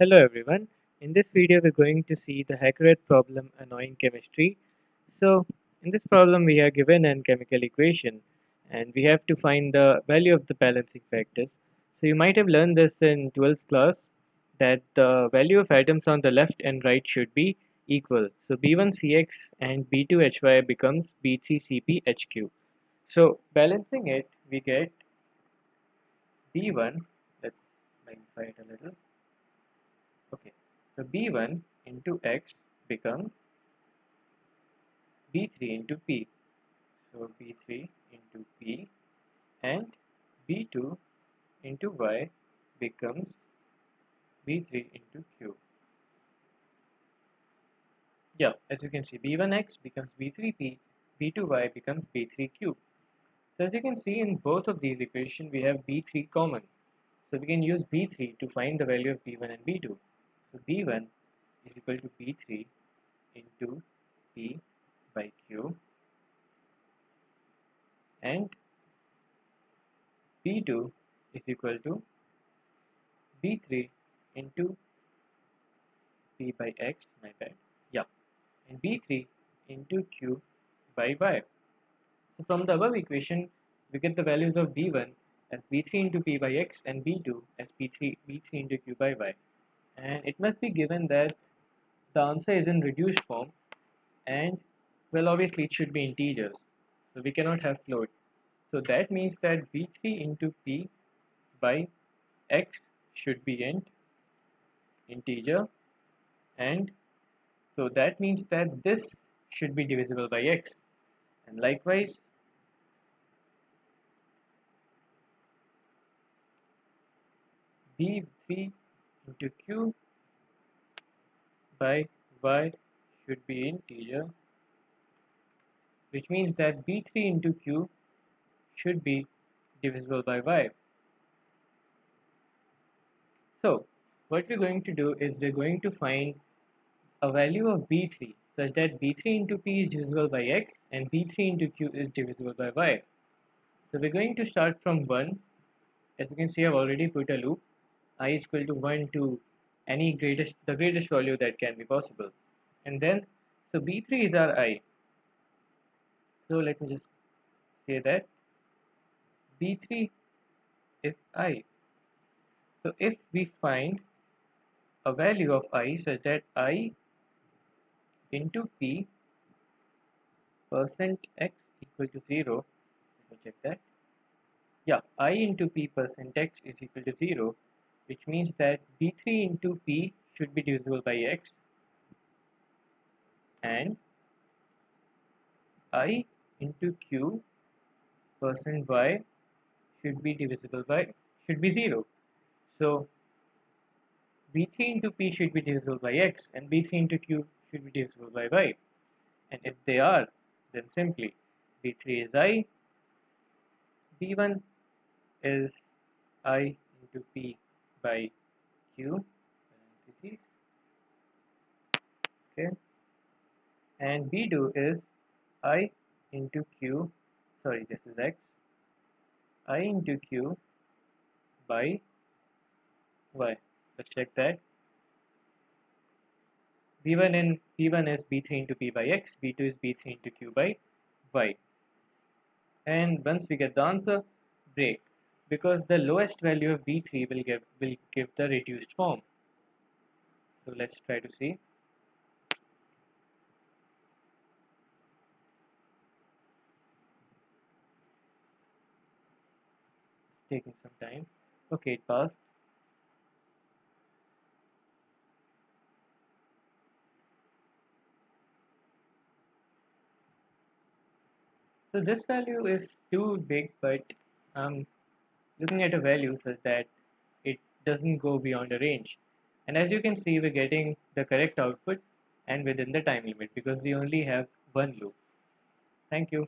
Hello everyone. In this video we're going to see the Hackerearth problem annoying chemistry. So in this problem we are given an chemical equation and we have to find the value of the balancing factors. So you might have learned this in 12th class that the value of atoms on the left and right should be equal. So B1CX and B2HY becomes B3CPHQ. So balancing it we get B1, let's magnify it a little. Okay, so B1 into X becomes B3 into P. So B3 into P and B2 into Y becomes B3 into Q. Yeah, as you can see, B1X becomes B3P, B2Y becomes B3Q. So as you can see in both of these equations, we have B3 common. So we can use B3 to find the value of B1 and B2. So B1 is equal to B3 into P by Q and B2 is equal to B3 into P by X, my bad, yeah, and B3 into Q by Y. So from the above equation, we get the values of B1 as B3 into P by X and B2 as B3 into Q by Y. And it must be given that the answer is in reduced form and, well, obviously it should be integers. So we cannot have float. So that means that B3 into P by X should be integer, and so that means that this should be divisible by X, and likewise B3 into Q by Y should be integer, which means that B3 into Q should be divisible by Y. So what we're going to do is we're going to find a value of B3 such that B3 into P is divisible by X and B3 into Q is divisible by Y. So we're going to start from 1. As you can see, I've already put a loop. I is equal to 1 to the greatest value that can be possible. And then, so B3 is our I. So let me just say that B3 is I. So if we find a value of I such that I into P percent X equal to 0, let me check that. Yeah, I into P percent X is equal to 0, which means that B3 into P should be divisible by X and I into Q percent Y should be 0. So B3 into P should be divisible by X and B3 into Q should be divisible by Y. And if they are, then simply B3 is I, B1 is I into P by Q, okay, and B2 is I into Q, sorry, this is X, I into Q by Y. Let's check that. B1 is B3 into P by X, B2 is B3 into Q by Y. And once we get the answer, break, because the lowest value of B3 will give the reduced form. So let's try to see. It's taking some time. Okay, it passed. So this value is too big, but I'm looking at a value such that it doesn't go beyond a range. And as you can see, we're getting the correct output and within the time limit because we only have one loop. Thank you.